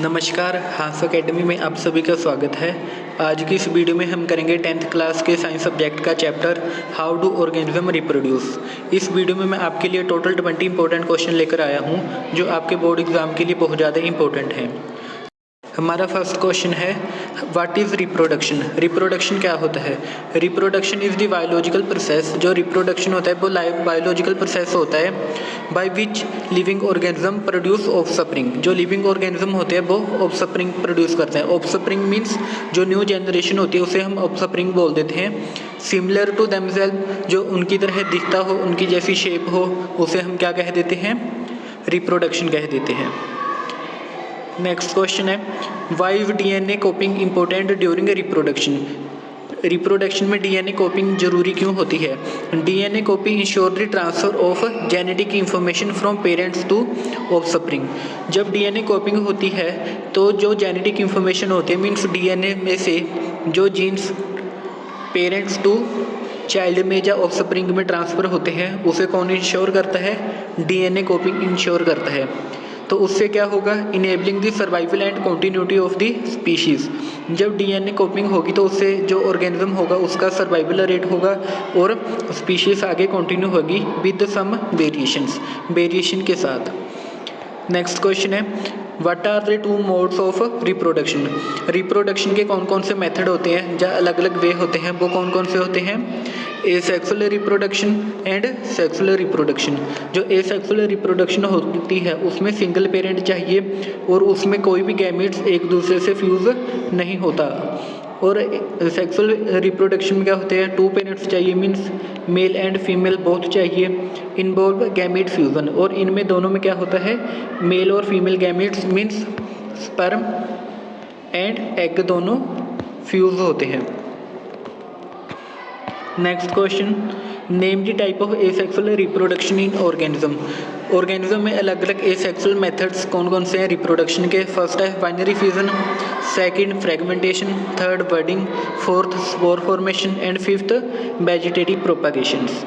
नमस्कार, हांस एकेडमी में आप सभी का स्वागत है। आज की इस वीडियो में हम करेंगे 10th क्लास के साइंस सब्जेक्ट का chapter how do organism reproduce. इस वीडियो में मैं आपके लिए टोटल 20 इंपॉर्टेंट क्वेश्चन लेकर आया हूं, जो आपके बोर्ड एग्जाम के लिए बहुत ज़्यादा इंपॉर्टेंट हैं। हमारा फर्स्ट क्वेश्चन है, व्हाट इज़ रिप्रोडक्शन। रिप्रोडक्शन क्या होता है? Reproduction is the biological process. जो रिप्रोडक्शन होता है वो बायोलॉजिकल प्रोसेस होता है by which living organism produce offspring. जो लिविंग ऑर्गेनिज्म होते हैं वो ऑफस्प्रिंग प्रोड्यूस करते हैं। ऑफस्प्रिंग मीन्स जो न्यू जनरेशन होती है उसे हम ऑफस्प्रिंग बोल देते हैं। सिमिलर टू देमसेल्फ, जो उनकी तरह दिखता हो, उनकी जैसी शेप हो, उसे हम क्या कह देते हैं? रिप्रोडक्शन कह देते हैं। नेक्स्ट क्वेश्चन है, why is DNA copying important during reproduction. Reproduction में डीएनए कॉपिंग जरूरी क्यों होती है? DNA copy ensure the transfer of genetic information from parents to offspring. जब डीएनए कॉपिंग होती है तो जो जेनेटिक इंफॉर्मेशन होती है, मीन्स डीएनए में से जो जीन्स पेरेंट्स टू चाइल्ड में या ऑफस्प्रिंग में ट्रांसफ़र होते हैं, उसे कौन इंश्योर करता है? डीएनए कॉपिंग इंश्योर करता है। तो उससे क्या होगा? Enabling the survival and continuity of the species. जब डीएनए कॉपिंग होगी तो उससे जो ऑर्गेनिज्म होगा उसका सर्वाइवल रेट होगा और स्पीशीज़ आगे कंटिन्यू होगी विद सम वेरिएशन के साथ। नेक्स्ट क्वेश्चन है, what are the two modes of reproduction. Reproduction के कौन कौन से मेथड होते हैं या अलग अलग वे होते हैं, वो कौन कौन से होते हैं? Asexual reproduction and sexual reproduction. जो एसेक्सुअल रिप्रोडक्शन होती है उसमें सिंगल पेरेंट चाहिए और उसमें कोई भी गैमेट्स एक दूसरे से फ्यूज़ नहीं होता। और सेक्सुअल रिप्रोडक्शन में क्या होते हैं? टू पेरेंट्स चाहिए, means male and female both चाहिए, इन्वॉल्व गैमेट फ्यूज़न। और इनमें दोनों में क्या होता है? मेल और female gametes means sperm and egg दोनों फ्यूज़ होते हैं। Next question, name the type of asexual reproduction in organism. Organism में अलग अलग एसेक्सुअल मेथड्स कौन कौन से हैं रिप्रोडक्शन के? फर्स्ट है binary fusion, second fragmentation, third budding, fourth spore formation and fifth vegetative propagations.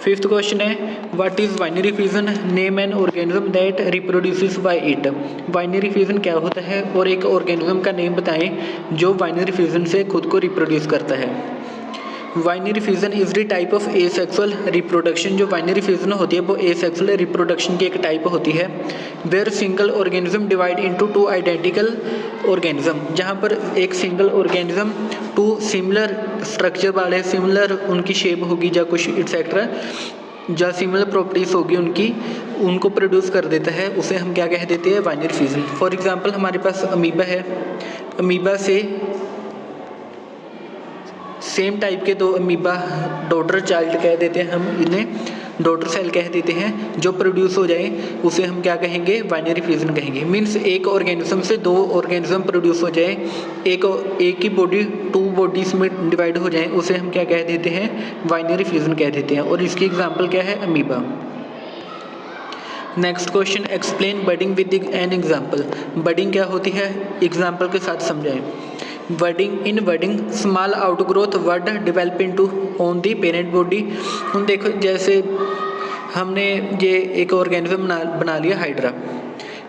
Fifth question है, what is binary fusion, name an organism that reproduces by it. Binary fusion क्या होता है और एक ऑर्गेनिज्म का name बताएं जो बाइनरी फ्यूजन से खुद को रिप्रोड्यूस करता है। Binary fusion is the type of asexual reproduction. जो बाइनरी फ्यूजन होती है वो एसेक्सुअल रिप्रोडक्शन की एक टाइप होती है। Where single organism divide into two identical organism. जहाँ पर एक single organism two similar structure वाले, सिमिलर उनकी शेप होगी या कुछ एक्सेट्रा, जो सिमिलर प्रॉपर्टीज होगी उनको प्रोड्यूस कर देता है, उसे हम क्या कह देते हैं? Binary fusion. फॉर एग्जाम्पल हमारे पास अमीबा है, अमीबा से सेम टाइप के दो अमीबा डॉटर चाइल्ड कह देते हैं, हम इन्हें डॉटर सेल कह देते हैं। जो प्रोड्यूस हो जाए उसे हम क्या कहेंगे? बाइनरी फ्यूजन कहेंगे। मीन्स एक ऑर्गेनिज्म से दो ऑर्गेनिज्म प्रोड्यूस हो जाए, एक ही बॉडी टू बॉडीज में डिवाइड हो जाए, उसे हम क्या कह देते हैं? बाइनरी फ्यूजन कह देते हैं। और इसकी एग्जाम्पल क्या है? Amoeba. Next question, explain budding with an example. Budding क्या होती है? एग्जाम्पल के साथ समझाएं। In budding small outgrowth word develop into on the parent body. हम देखो, जैसे हमने ये एक ऑर्गेनिज्म बना लिया हाइड्रा,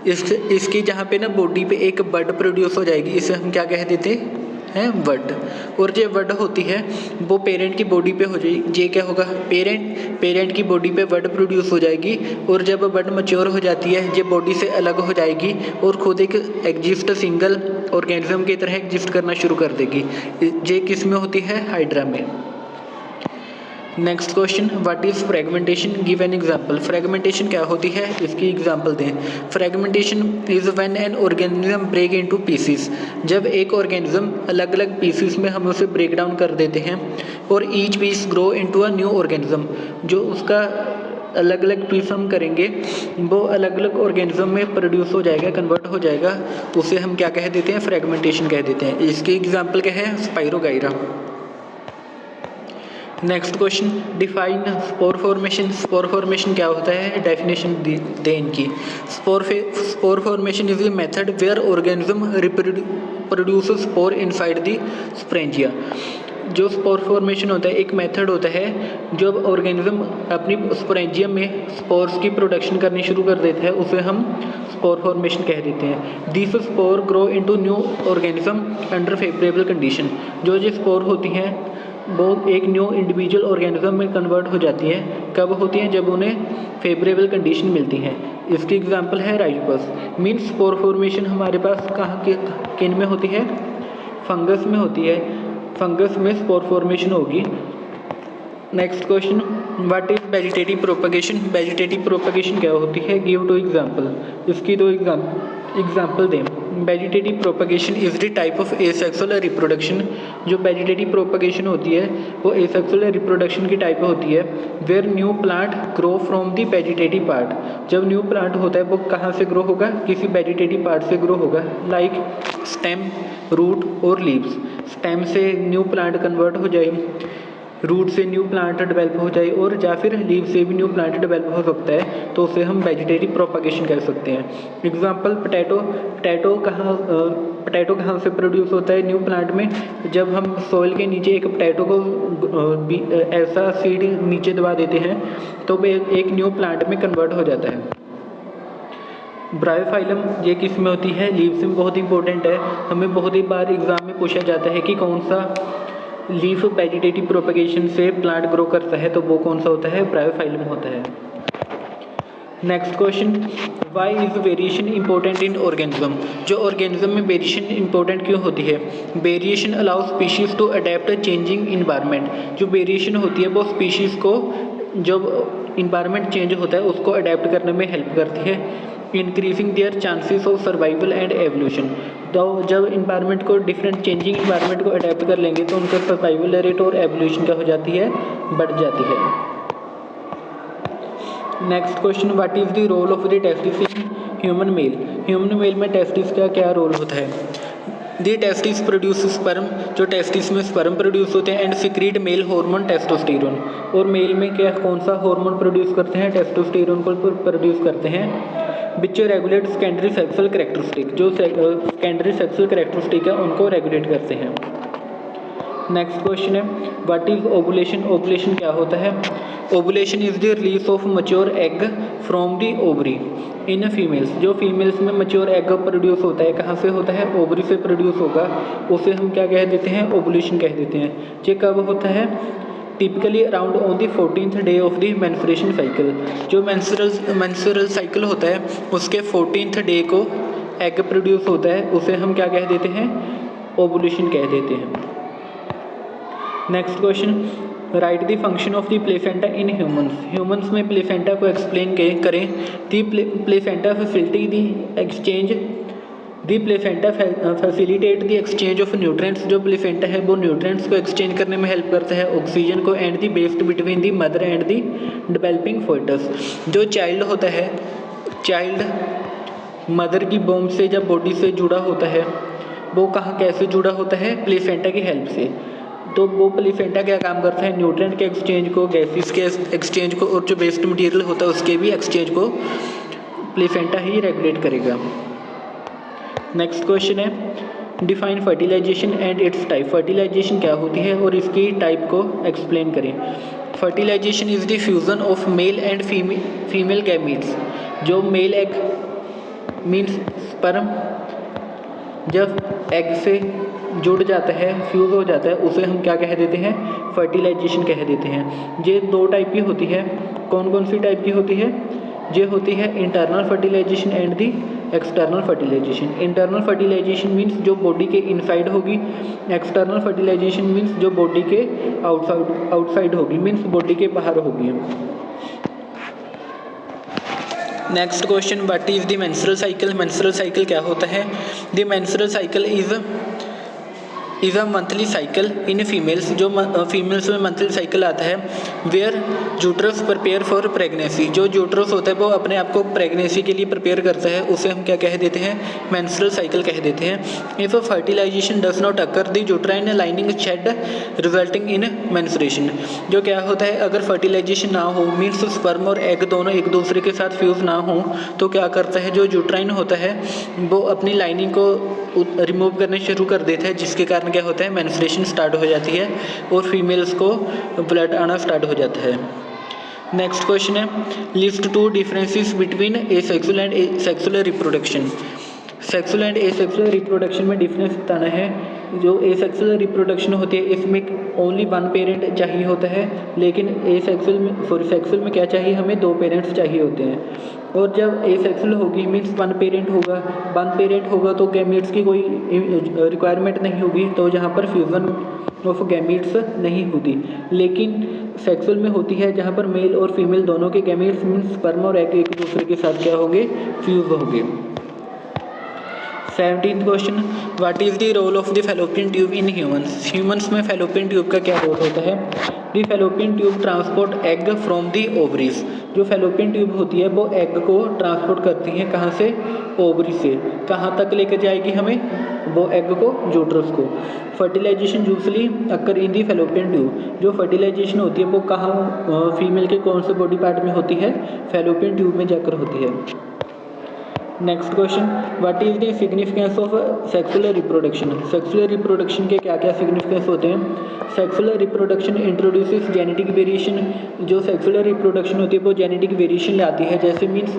इसकी जहाँ पे ना बॉडी पे एक बड प्रोड्यूस हो जाएगी, इसे हम क्या कह देते हैं? बड। और जो बड होती है वो पेरेंट की बॉडी पे हो जाएगी। ये क्या होगा? पेरेंट की बॉडी पे बड प्रोड्यूस हो जाएगी और जब बड मैच्योर हो जाती है ये बॉडी से अलग हो जाएगी और खुद एक एग्जिस्ट सिंगल ऑर्गेनिज्म की तरह एग्जिस्ट करना शुरू कर देगी। ये किस में होती है? हाइड्रा में। Next question, what is fragmentation, give an example. Fragmentation क्या होती है? इसकी एग्जाम्पल दें। Fragmentation is when an organism break into pieces. जब एक ऑर्गेनिज्म अलग अलग पीसीज में हम उसे ब्रेक डाउन कर देते हैं और each piece grow into a new organism. जो उसका अलग अलग पीस हम करेंगे वो अलग अलग ऑर्गेनिज्म में प्रोड्यूस हो जाएगा, कन्वर्ट हो जाएगा, उसे हम क्या कह देते हैं? फ्रेगमेंटेशन कह देते हैं। इसकी एग्जाम्पल क्या है? Spirogyra. Next question, define spore formation. Spore formation क्या होता है? डेफिनेशन दे इनकी। Spore formation is the method where organism produce spore inside the sporangia. जो स्पोर फॉर्मेशन होता है एक मेथड होता है जब ऑर्गेनिज्म अपनी स्पोरेंजियम में स्पोर्स की प्रोडक्शन करनी शुरू कर देता है, उसे हम स्पोर फॉर्मेशन कह देते हैं। This spore grow into new organism under favourable condition. जो स्पोर होती हैं वो एक न्यू इंडिविजुअल ऑर्गेनिज्म में कन्वर्ट हो जाती है। कब होती हैं? जब उन्हें फेवरेबल कंडीशन मिलती हैं। इसकी एग्जांपल है राइजोपस। मीन्स स्पोर फॉर्मेशन हमारे पास कहाँ किन में होती है? फंगस में होती है। फंगस में स्पोर फॉर्मेशन होगी। Next question, what is vegetative propagation? Vegetative propagation क्या होती है? Give two example. इसकी दो एग्जाम्पल दें। Vegetative propagation is the type of asexual reproduction. जो वेजिटेटिव प्रोपगेशन होती है वो एसेक्सुअल रिप्रोडक्शन की टाइप होती है। Where new plant grow from the vegetative part. जब न्यू प्लांट होता है वो कहाँ से ग्रो होगा? किसी वेजिटेटिव पार्ट से ग्रो होगा, लाइक स्टेम, रूट और लीव्स। स्टेम से न्यू प्लांट कन्वर्ट हो जाए, रूट से न्यू प्लांट डेवलप हो जाए, और या फिर लीव से भी न्यू प्लांट डेवलप हो सकता है, तो उसे हम वेजिटेटिव प्रोपगेशन कह सकते हैं। एग्जांपल पोटैटो कहाँ से प्रोड्यूस होता है न्यू प्लांट में? जब हम सॉइल के नीचे एक पोटैटो को ऐसा सीड नीचे दबा देते हैं तो वो एक न्यू प्लांट में कन्वर्ट हो जाता है। ब्रायोफाइलम ये किस में होती है? लीव्स में। बहुत इंपॉर्टेंट है, हमें बहुत ही बार एग्जाम में पूछा जाता है कि कौन सा लीफ वेजिटेटिव प्रोपगेशन से प्लांट ग्रो करता है, तो वो कौन सा होता है? ब्रायोफाइलम होता है। Next question, why is variation important in organism? जो ऑर्गेनिज्म में वेरिएशन इंपॉर्टेंट क्यों होती है? Variation allow species to adapt changing environment. जो वेरिएशन होती है वो स्पीशीज़ को जब इन्वायरमेंट चेंज होता है उसको अडेप्ट करने में हेल्प करती है। Increasing there chances of survival and evolution. तो जब इन्वायरमेंट को डिफरेंट चेंजिंग इन्वायरमेंट को अडेप्ट कर लेंगे तो उनका सर्वाइवल रेट और एवोल्यूशन क्या हो जाती है? बढ़ जाती है। Next question, what is the role of the testis in human male? Human male में टेस्टिस का क्या रोल होता है? The testis produce sperm. जो टेस्टिस में स्पर्म प्रोड्यूस होते हैं, and secrete male hormone testosterone. और मेल में क्या कौन सा हार्मोन प्रोड्यूस करते हैं? टेस्टोस्टेरोन को प्रोड्यूस करते हैं। विच रेगुलेट सेकेंडरी सेक्सुअल कैरेक्टरिस्टिक। जो सेकेंडरी सेक्सुअल कैरेक्टरिस्टिक है उनको रेगुलेट करते हैं। नेक्स्ट क्वेश्चन है, व्हाट इज ओवुलेशन? ओवुलेशन क्या होता है? Ovulation is the release of mature egg from the ovary in females. जो फीमेल्स में मच्योर एग प्रोड्यूस होता है, कहाँ से होता है? ओवरी से प्रोड्यूस होगा, उसे हम क्या कह देते हैं? ओवुलेशन कह देते हैं। ये कब होता है? Typically around on the 14th day of the menstruation cycle. जो मेंस्ट्रुअल साइकिल होता है उसके 14th डे को एग प्रोड्यूस होता है, उसे हम क्या कह देते हैं? ओवुलेशन कह देते हैं। Next question, right the function of the placenta in humans. Humans में प्लेसेंटा को एक्सप्लेन करें। The placenta facility the exchange the placenta facilitate the exchange of nutrients. जो प्लेसेंटा है वो न्यूट्रिएंट्स को एक्सचेंज करने में हेल्प करता है, ऑक्सीजन को, and the based between the mother and the developing foetus. जो चाइल्ड होता है, चाइल्ड मदर की बोम से जब बॉडी से जुड़ा होता है, वो कहाँ कैसे जुड़ा होता है? प्लेसेंटा की हेल्प से। तो वो प्लेसेंटा क्या काम करता है? न्यूट्रिएंट के एक्सचेंज को, गैसेस के एक्सचेंज को, और जो वेस्ट मटेरियल होता है उसके भी एक्सचेंज को प्लेसेंटा ही रेगुलेट करेगा। नेक्स्ट क्वेश्चन है, define fertilization and its type. Fertilization क्या होती है और इसकी टाइप को एक्सप्लेन करें। Fertilization is the fusion of male and female gametes. जो मेल एग मीन्स स्पर्म जब एग से जुड़ जाता है, फ्यूज़ हो जाता है, उसे हम क्या कह देते हैं? फर्टिलाइजेशन कह देते हैं। ये दो टाइप की होती है। कौन कौन सी टाइप की होती है? ये होती है internal fertilization and the external fertilization. Internal fertilization means जो बॉडी के इनसाइड होगी, एक्सटर्नल फर्टिलाइजेशन मीन्स जो बॉडी के आउटसाइड होगी, मीन्स बॉडी के बाहर होगी। Next question, what is the menstrual cycle? Menstrual cycle क्या होता है? The menstrual cycle is a monthly cycle in females. जो फीमेल्स में मंथली साइकिल आता है, where uterus prepare for pregnancy. जो यूट्रस होता है वो अपने आप को प्रेगनेंसी के लिए प्रिपेयर करता है, उसे हम क्या कह देते हैं? मेंस्ट्रुअल साइकिल कह देते हैं। If fertilization does not occur the uterine lining shed resulting in menstruation. जो क्या होता है, अगर फर्टिलाइजेशन ना हो, मीन्स स्पर्म और एग दोनों एक दूसरे के साथ फ्यूज़ ना हो, तो क्या करता है? जो यूट्राइन होता है वो अपनी लाइनिंग को रिमूव करने शुरू कर देता है, जिसके कारण क्या होता है, मेंस्ट्रुएशन स्टार्ट हो जाती है और फीमेल्स को ब्लड आना स्टार्ट हो जाता है। नेक्स्ट क्वेश्चन है, list 2 differences between asexual and sexual reproduction. Sexual and asexual reproduction में डिफरेंस बताना है। जो एसेक्सुअल रिप्रोडक्शन होती है इसमें ओनली 1 पेरेंट चाहिए होता है, लेकिन सेक्सुअल में क्या चाहिए, हमें 2 पेरेंट्स चाहिए होते हैं। और जब एसेक्सुअल होगी मीन्स 1 पेरेंट होगा तो गैमीट्स की कोई रिक्वायरमेंट नहीं होगी, तो जहाँ पर फ्यूज़न ऑफ गैमीट्स नहीं होती। लेकिन सेक्सुअल में होती है जहाँ पर मेल और फीमेल दोनों के गैमीट्स मीन्स स्पर्म और एग एक दूसरे के साथ क्या होंगे, फ्यूज होंगे। 17th question, what is the role of the fallopian tube in humans में फैलोपियन ट्यूब का क्या रोल होता है। The fallopian tube transport egg from the ovaries. जो फैलोपियन ट्यूब होती है वो एग को ट्रांसपोर्ट करती है, कहाँ से, ओवरी से। कहाँ तक लेकर जाएगी हमें, वो एग को, यूट्रस को। फर्टिलाइजेशन यूजली अकर इन दी फैलोपियन ट्यूब। जो फर्टिलाइजेशन होती है वो कहाँ, फीमेल के कौन से बॉडी पार्ट में होती है, फैलोपियन ट्यूब में जाकर होती है। Next question, what is the significance of sexual reproduction. Sexual reproduction के क्या क्या सिग्निफिकेंस होते हैं। Sexual reproduction introduces genetic variation. जो सेक्सुअल रिप्रोडक्शन होती है वो जेनेटिक वेरिएशन लाती है, जैसे मीन्स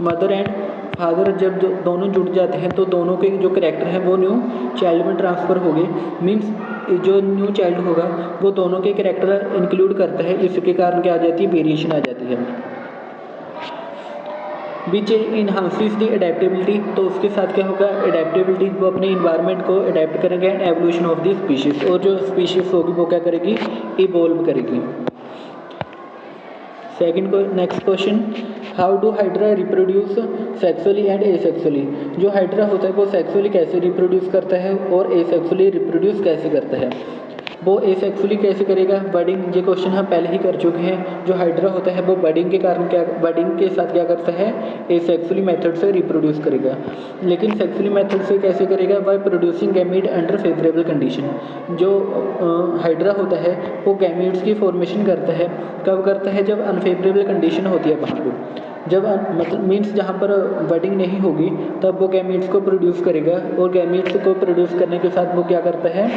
मदर एंड फादर जब दोनों जुड़ जाते हैं तो दोनों के जो करेक्टर हैं वो न्यू चाइल्ड में ट्रांसफ़र हो गए। मीन्स जो न्यू चाइल्ड होगा वो दोनों के करेक्टर इंक्लूड करता है, इसके कारण क्या आ जाती है, वेरिएशन आ जाती है। विच इनहांसिस द एडेप्टेबिलिटी। तो उसके साथ क्या होगा, एडेप्टेबिलिटी, वो अपने इन्वायरमेंट को अडेप्ट करेंगे। And evolution of the species, और जो स्पीशीज़ होगी वो क्या करेगी, इवॉल्व करेगी। Next question, how do hydra reproduce sexually and asexually. जो हाइड्रा होता है वो सेक्सुअली कैसे रिप्रोड्यूस करता है और एसेक्सुअली रिप्रोड्यूस कैसे करता है। वो एसेक्सुअली कैसे करेगा, बडिंग। ये क्वेश्चन हम पहले ही कर चुके हैं। जो हाइड्रा होता है वो बडिंग के कारण बडिंग के साथ क्या करता है, एसेक्सुअली मेथड से रिप्रोड्यूस करेगा। लेकिन सेक्सुअली मेथड से कैसे करेगा, by producing gamete under favourable condition. जो हाइड्रा होता है वो गैमीट्स की फॉर्मेशन करता है, कब करता है, जब अनफेवरेबल कंडीशन होती है वहाँ पर। जब मतलब मीन्स जहाँ पर बडिंग नहीं होगी तब वो गैमीट्स को प्रोड्यूस करेगा, और गैमीट्स को प्रोड्यूस करने के साथ वो क्या करता है,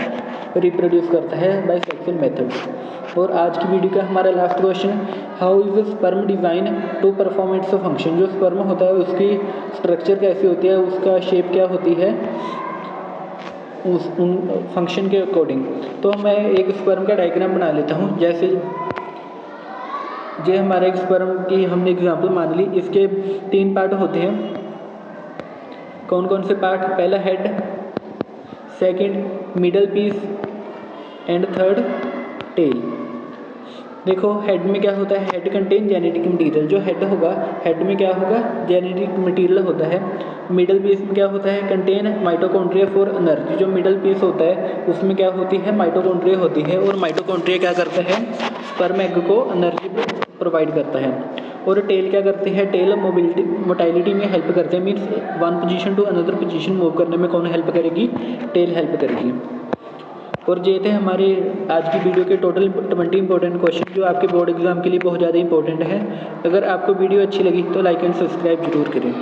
रिप्रोड्यूस करता है बाय सेक्सुअल मेथड। और आज की वीडियो का हमारा last question, how is sperm design to perform its function. जो स्पर्म होता है उसकी स्ट्रक्चर कैसी होती है, उसका शेप क्या होती है, उन फंक्शन के अकॉर्डिंग। तो मैं एक स्पर्म का डायग्राम बना लेता हूँ। जैसे ये हमारे एक स्पर्म की हमने एग्जाम्पल मान ली। इसके 3 पार्ट होते हैं। कौन कौन से पार्ट, पहला head, second middle piece and third tail. देखो हेड में क्या होता है, हेड कंटेन जेनेटिक मटेरियल। जो हेड होगा, हेड में क्या होगा, जेनेटिक मटेरियल होता है। मिडल पीस में क्या होता है, कंटेन माइटोकॉन्ड्रिया फॉर एनर्जी। जो मिडल पीस होता है उसमें क्या होती है, माइटोकॉन्ड्रिया होती है, और माइटोकॉन्ड्रिया क्या करता है, स्पर्म एग को एनर्जी प्रोवाइड करता है। और टेल क्या करते हैं, टेल मोटाइलिटी में हेल्प करते हैं। Means 1 position to another position move करने में कौन हेल्प करेगी, टेल हेल्प करेगी। और ये थे हमारे आज की वीडियो के टोटल 20 इंपॉर्टेंट क्वेश्चन, जो आपके बोर्ड एग्जाम के लिए बहुत ज़्यादा इंपॉर्टेंट है। अगर आपको वीडियो अच्छी लगी तो लाइक एंड सब्सक्राइब जरूर करें।